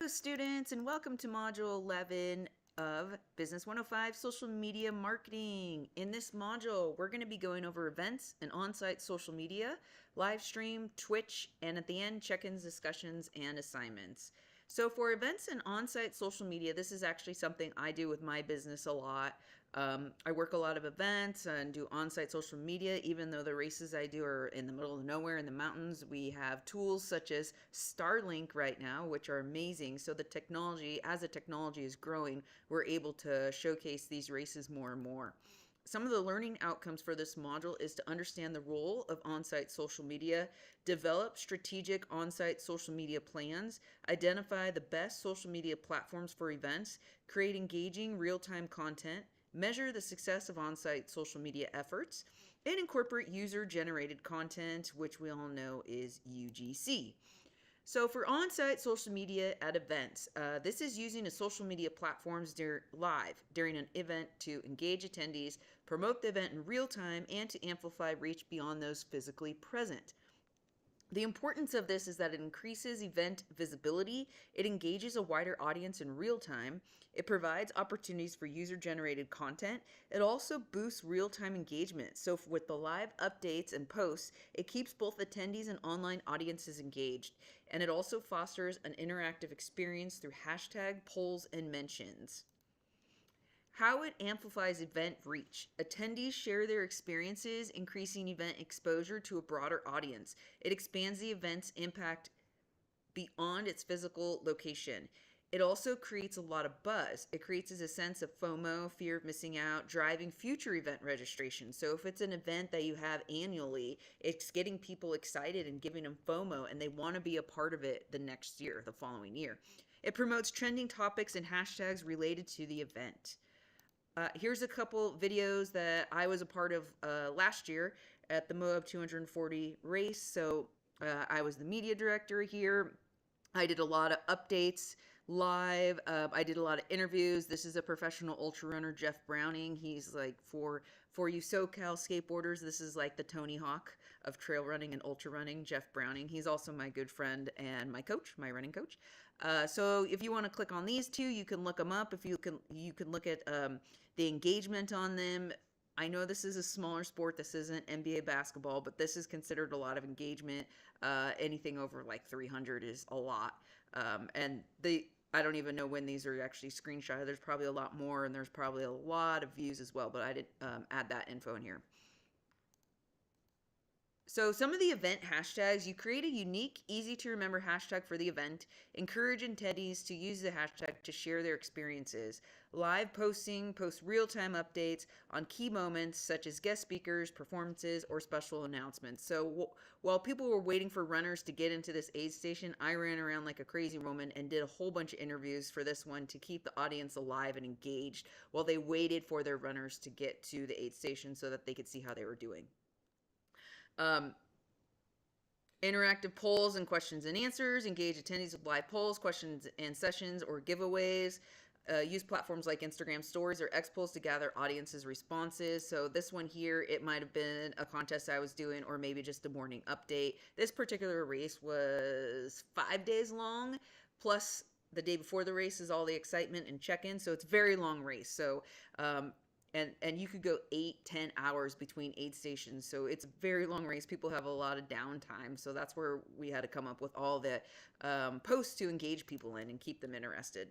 Hello, students, and welcome to Module 11 of Business 105 Social Media Marketing. In this module, we're going to be going over events and on-site social media, live stream, Twitch, and at the end, check-ins, discussions, and assignments. So for events and on-site social media, this is actually something I do with my business a lot. I work a lot of events and do on-site social media. Even though the races I do are in the middle of nowhere in the mountains, we have tools such as Starlink right now, which are amazing. So the technology, as the technology is growing, we're able to showcase these races more and more. Some of the learning outcomes for this module is to understand the role of on-site social media, develop strategic on-site social media plans, identify the best social media platforms for events, create engaging real-time content, measure the success of on-site social media efforts, and incorporate user-generated content, which we all know is UGC. So for on-site social media at events, this is using a social media platforms live during an event to engage attendees, promote the event in real time, and to amplify reach beyond those physically present. The importance of this is that it increases event visibility, it engages a wider audience in real time, it provides opportunities for user-generated content, it also boosts real-time engagement. So with the live updates and posts, it keeps both attendees and online audiences engaged, and it also fosters an interactive experience through hashtag, polls, and mentions. How it amplifies event reach. Attendees share their experiences, increasing event exposure to a broader audience. It expands the event's impact beyond its physical location. It also creates a lot of buzz. It creates a sense of FOMO, fear of missing out, driving future event registration. So if it's an event that you have annually, it's getting people excited and giving them FOMO, and they want to be a part of it the next year, the following year. It promotes trending topics and hashtags related to the event. Here's a couple videos that I was a part of last year at the Moab 240 race. So I was the media director here. I did a lot of updates live. I did a lot of interviews. This is a professional ultra runner, Jeff Browning. He's like, for you SoCal skateboarders, this is like the Tony Hawk of trail running and ultra running, Jeff Browning. He's also my good friend and my coach, my running coach. So if you want to click on these two, you can look them up. If you can look at the engagement on them. I know this is a smaller sport. This isn't NBA basketball, but this is considered a lot of engagement. Anything over like 300 is a lot. I don't even know when these are actually screenshotted. There's probably a lot more, and there's probably a lot of views as well, but I didn't add that info in here. So some of the event hashtags, you create a unique, easy to remember hashtag for the event, encourage attendees to use the hashtag to share their experiences. Live posting, post real-time updates on key moments such as guest speakers, performances, or special announcements. So while people were waiting for runners to get into this aid station, I ran around like a crazy woman and did a whole bunch of interviews for this one to keep the audience alive and engaged while they waited for their runners to get to the aid station so that they could see how they were doing. Interactive polls and questions and answers, engage attendees with live polls, questions and sessions, or giveaways. Use platforms like Instagram stories or X polls to gather audiences' responses. So this one here, it might have been a contest I was doing or maybe just a morning update. This particular race was 5 days long, plus the day before the race is all the excitement and check-in. So it's a very long race. So and you could go 8-10 hours between aid stations, so it's a very long race. People have a lot of downtime, so that's where we had to come up with all the posts to engage people in and keep them interested.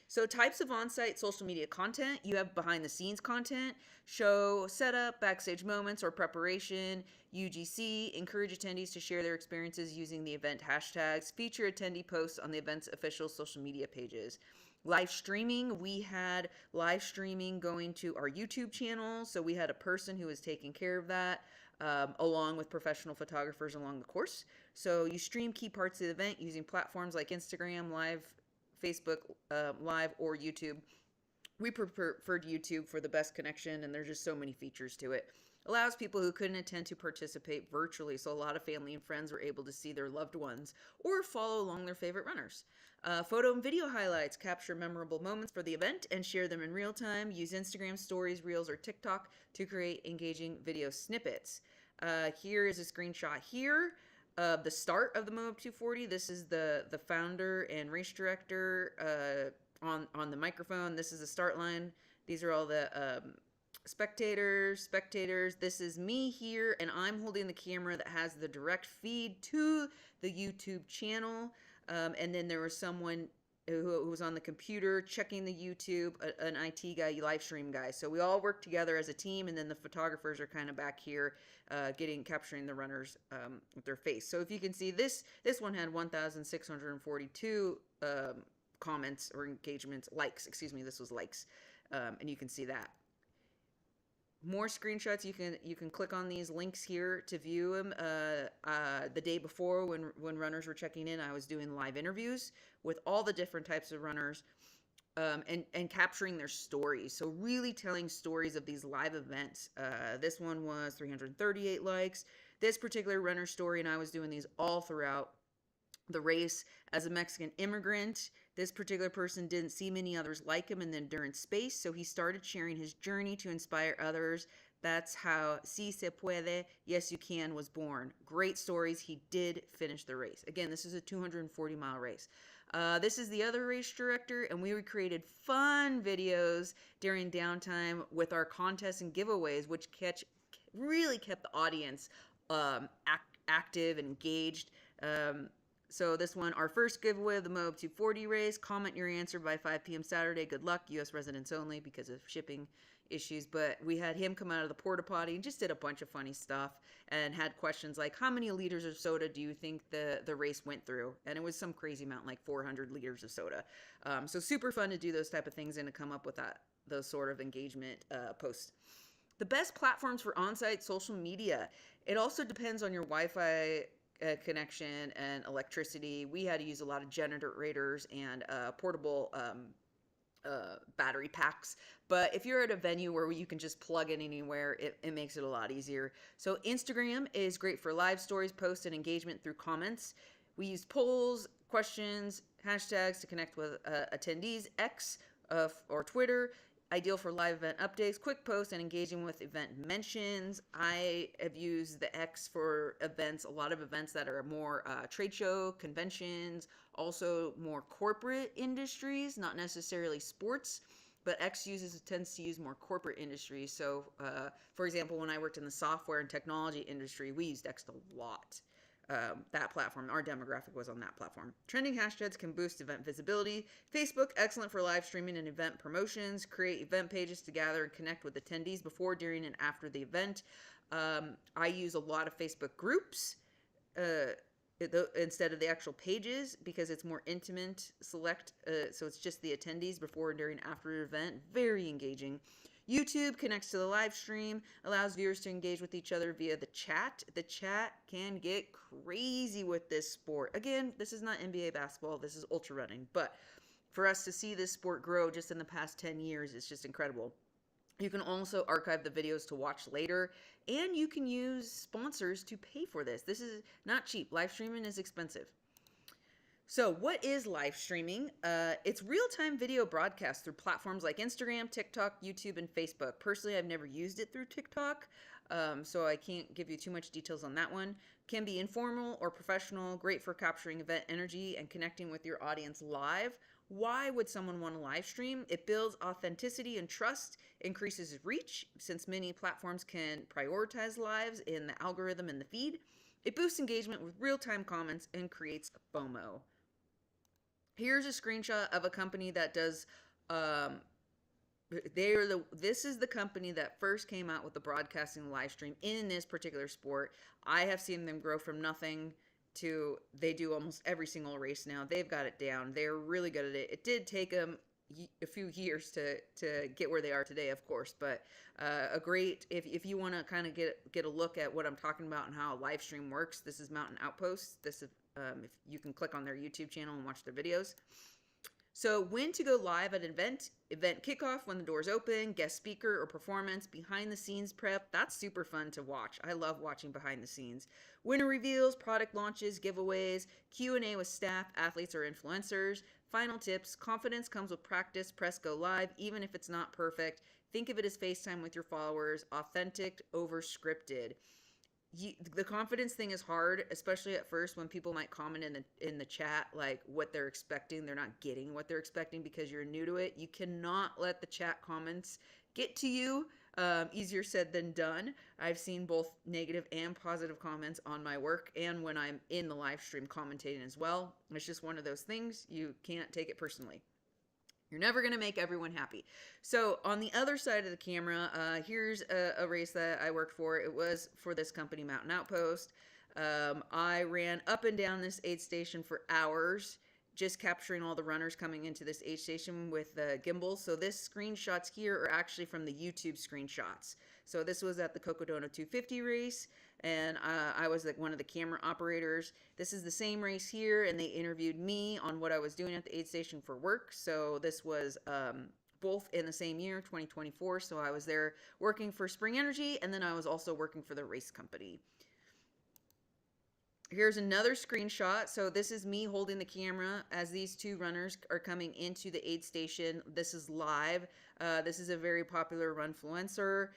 So types of on-site social media content, you have behind the scenes content, show setup, backstage moments or preparation, UGC, encourage attendees to share their experiences using the event hashtags, feature attendee posts on the event's official social media pages. Live streaming, we had live streaming going to our YouTube channel. So we had a person who was taking care of that, along with professional photographers along the course. So you stream key parts of the event using platforms like Instagram Live, Facebook Live, or YouTube. We preferred YouTube for the best connection, and there's just so many features to it. Allows people who couldn't attend to participate virtually, so a lot of family and friends were able to see their loved ones or follow along their favorite runners. Photo and video highlights capture memorable moments for the event and share them in real time. Use Instagram stories, Reels, or TikTok to create engaging video snippets. Here is a screenshot here. the start of the Moab 240. This is the founder and race director on the microphone. This is the start line. These are all the spectators. This is me here, and I'm holding the camera that has the direct feed to the YouTube channel. And then there was someone who was on the computer checking the YouTube, an IT guy, live stream guy. So we all work together as a team, and then the photographers are kind of back here capturing the runners with their face. So if you can see, this one had 1,642 comments or engagements, likes, excuse me, this was likes, and you can see that. More screenshots. You can click on these links here to view them. The day before, when runners were checking in, I was doing live interviews with all the different types of runners, and capturing their stories. So really telling stories of these live events. This one was 338 likes. This particular runner story, and I was doing these all throughout the race. As a Mexican immigrant, this particular person didn't see many others like him in the endurance space, so he started sharing his journey to inspire others. That's how Si Se Puede, Yes You Can was born. Great stories. He did finish the race. Again, this is a 240-mile race. This is the other race director, and we recreated fun videos during downtime with our contests and giveaways, which really kept the audience active and engaged. So this one, our first giveaway of the Moab 240 race. Comment your answer by 5 p.m. Saturday. Good luck. U.S. residents only because of shipping issues. But we had him come out of the porta potty and just did a bunch of funny stuff and had questions like, how many liters of soda do you think the race went through? And it was some crazy amount, like 400 liters of soda. So super fun to do those type of things and to come up with those sort of engagement posts. The best platforms for on-site social media. It also depends on your Wi-Fi connection and electricity. We had to use a lot of generators and portable battery packs. But if you're at a venue where you can just plug in anywhere, it makes it a lot easier. So Instagram is great for live stories, posts, and engagement through comments. We use polls, questions, hashtags to connect with attendees. X or Twitter, ideal for live event updates, quick posts, and engaging with event mentions. I have used the X for events, a lot of events that are more trade show, conventions, also more corporate industries, not necessarily sports, but X tends to use more corporate industries. So, for example, when I worked in the software and technology industry, we used X a lot. That platform, our demographic was on that platform. Trending hashtags can boost event visibility. Facebook, excellent for live streaming and event promotions. Create event pages to gather and connect with attendees before, during, and after the event. I use a lot of Facebook groups instead of the actual pages because it's more intimate, select, so it's just the attendees before, during, after the event. Very engaging. YouTube connects to the live stream, allows viewers to engage with each other via the chat. The chat can get crazy with this sport. Again, this is not NBA basketball, this is ultra running, but for us to see this sport grow just in the past 10 years is just incredible. You can also archive the videos to watch later, and you can use sponsors to pay for this. This is not cheap. Live streaming is expensive. So what is live streaming? It's real-time video broadcast through platforms like Instagram, TikTok, YouTube, and Facebook. Personally, I've never used it through TikTok, so I can't give you too much details on that one. Can be informal or professional, great for capturing event energy and connecting with your audience live. Why would someone want to live stream? It builds authenticity and trust, increases reach, since many platforms can prioritize lives in the algorithm and the feed. It boosts engagement with real-time comments and creates FOMO. Here's a screenshot of a company that does, this is the company that first came out with the broadcasting live stream in this particular sport. I have seen them grow from nothing to, they do almost every single race now. They've got it down. They're really good at it. It did take them a few years to get where they are today, of course, but a great, if you want to kind of get a look at what I'm talking about and how a live stream works, this is Mountain Outposts. This is, if you can click on their YouTube channel and watch their videos. So when to go live at an event kickoff, when the doors open, guest speaker or performance, behind the scenes prep, that's super fun to watch. I love watching behind the scenes. Winner reveals, product launches, giveaways, Q&A with staff, athletes, or influencers. Final tips, confidence comes with practice, press go live, even if it's not perfect. Think of it as FaceTime with your followers, authentic over scripted. the confidence thing is hard, especially at first when people might comment in the chat like what they're expecting. They're not getting what they're expecting because you're new to it. You cannot let the chat comments get to you. Easier said than done. I've seen both negative and positive comments on my work and when I'm in the live stream commentating as well. It's just one of those things. You can't take it personally. You're never going to make everyone happy. So on the other side of the camera, here's a race that I worked for. It was for this company, Mountain Outpost. I ran up and down this aid station for hours, just capturing all the runners coming into this aid station with the gimbal. So this screenshots here are actually from the YouTube screenshots. So this was at the Cocodona 250 race, and I was like one of the camera operators. This is the same race here, and they interviewed me on what I was doing at the aid station for work. So this was both in the same year, 2024. So I was there working for Spring Energy, and then I was also working for the race company. Here's another screenshot. So this is me holding the camera as these two runners are coming into the aid station. This is live. This is a very popular runfluencer.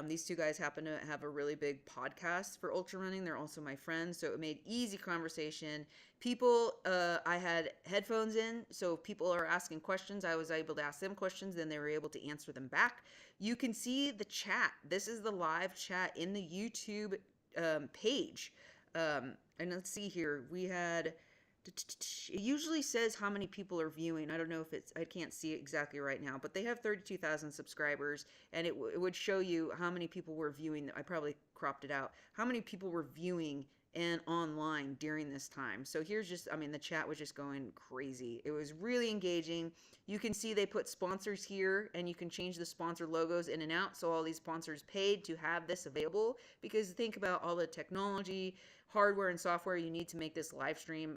These two guys happen to have a really big podcast for ultra running. They're also my friends, so it made easy conversation. People, I had headphones in, so if people are asking questions, I was able to ask them questions, then they were able to answer them back. You can see the chat. This is the live chat in the YouTube page. And let's see here. We had, it usually says how many people are viewing. I don't know if it's, I can't see it exactly right now, but they have 32,000 subscribers, and it would show you how many people were viewing. I probably cropped it out. How many people were viewing and online during this time. So here's just, I mean, the chat was just going crazy. It was really engaging. You can see they put sponsors here, and you can change the sponsor logos in and out. So all these sponsors paid to have this available, because think about all the technology, hardware, and software you need to make this live stream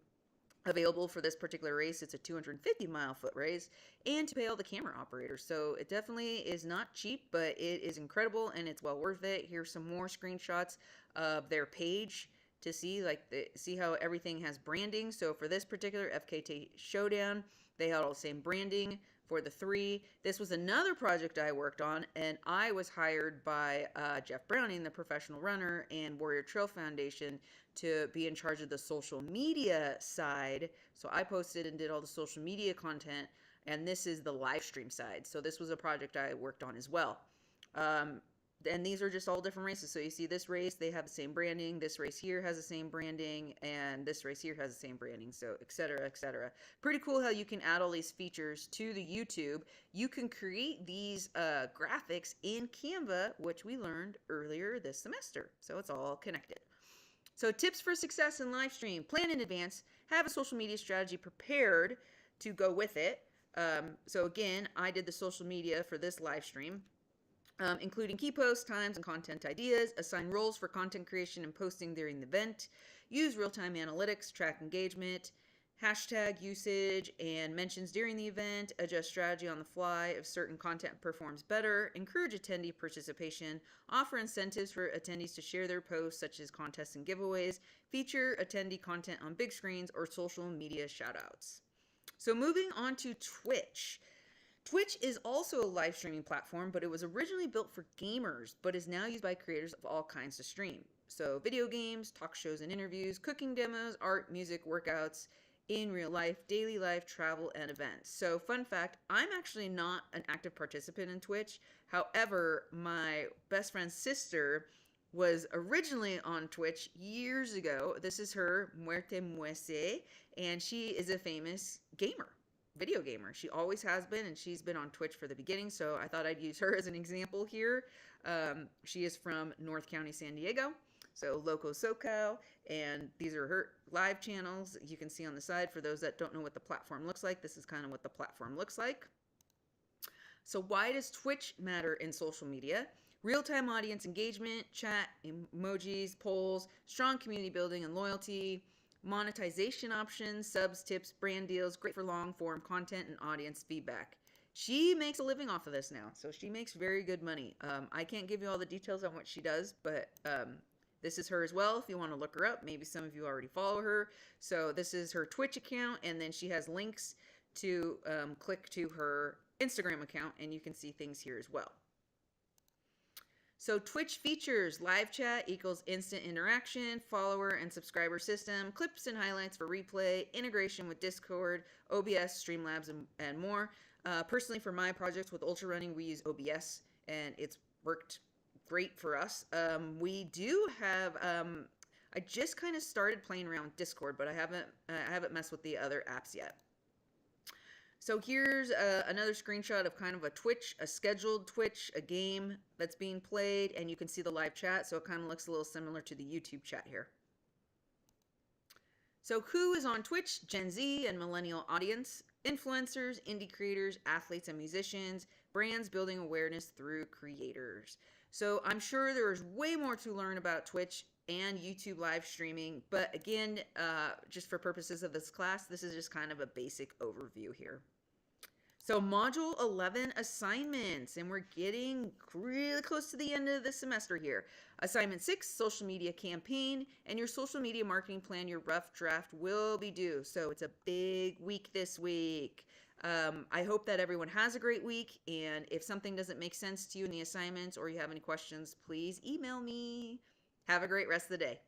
available for this particular race. It's a 250-mile foot race, and to pay all the camera operators. So it definitely is not cheap, but it is incredible, and it's well worth it. Here's some more screenshots of their page to see, like, see how everything has branding. So for this particular FKT Showdown, they had all the same branding for the three. This was another project I worked on, and I was hired by Jeff Browning, the professional runner, and Warrior Trail Foundation to be in charge of the social media side. So I posted and did all the social media content, and this is the live stream side. So this was a project I worked on as well. And these are just all different races. So you see this race, they have the same branding. This race here has the same branding, and this race here has the same branding, so et cetera, et cetera. Pretty cool how you can add all these features to the YouTube. You can create these graphics in Canva, which we learned earlier this semester. So it's all connected. So tips for success in live stream: plan in advance, have a social media strategy prepared to go with it. So again, I did the social media for this live stream. Including key posts, times, and content ideas, assign roles for content creation and posting during the event, use real-time analytics, track engagement, hashtag usage and mentions during the event, adjust strategy on the fly if certain content performs better, encourage attendee participation, offer incentives for attendees to share their posts such as contests and giveaways, feature attendee content on big screens or social media shoutouts. So moving on to Twitch. Twitch is also a live streaming platform, but it was originally built for gamers, but is now used by creators of all kinds to stream. So video games, talk shows and interviews, cooking demos, art, music, workouts, in real life, daily life, travel, and events. So fun fact, I'm actually not an active participant in Twitch. However, my best friend's sister was originally on Twitch years ago. This is her, Muerte Muese, and she is a famous gamer. Video gamer. She always has been, and she's been on Twitch for the beginning, so I thought I'd use her as an example here. She is from North County, San Diego, so Loco SoCal, and these are her live channels. You can see on the side, for those that don't know what the platform looks like, this is kind of what the platform looks like. So why does Twitch matter in social media? Real-time audience engagement, chat, emojis, polls, strong community building and loyalty, monetization options, subs, tips, brand deals, great for long form content and audience feedback. She makes a living off of this now, so she makes very good money. I can't give you all the details on what she does, but this is her as well if you want to look her up. Maybe some of you already follow her. So this is her Twitch account, and then she has links to click to her Instagram account, and you can see things here as well. So Twitch features live chat equals instant interaction, follower and subscriber system, clips and highlights for replay, integration with Discord, OBS, Streamlabs, and more. Personally, for my projects with Ultra Running, we use OBS, and it's worked great for us. We do have. I just kind of started playing around with Discord, but I haven't messed with the other apps yet. So here's another screenshot of kind of a scheduled Twitch, a game that's being played, and you can see the live chat, so it kind of looks a little similar to the YouTube chat here. So who is on Twitch? Gen Z and millennial audience, influencers, indie creators, athletes and musicians, brands building awareness through creators. So I'm sure there's way more to learn about Twitch and YouTube live streaming, but again, just for purposes of this class, this is just kind of a basic overview here. So Module 11 assignments, and we're getting really close to the end of the semester here. Assignment 6, social media campaign, and your social media marketing plan, your rough draft will be due. So it's a big week this week. I hope that everyone has a great week, and if something doesn't make sense to you in the assignments or you have any questions, please email me. Have a great rest of the day.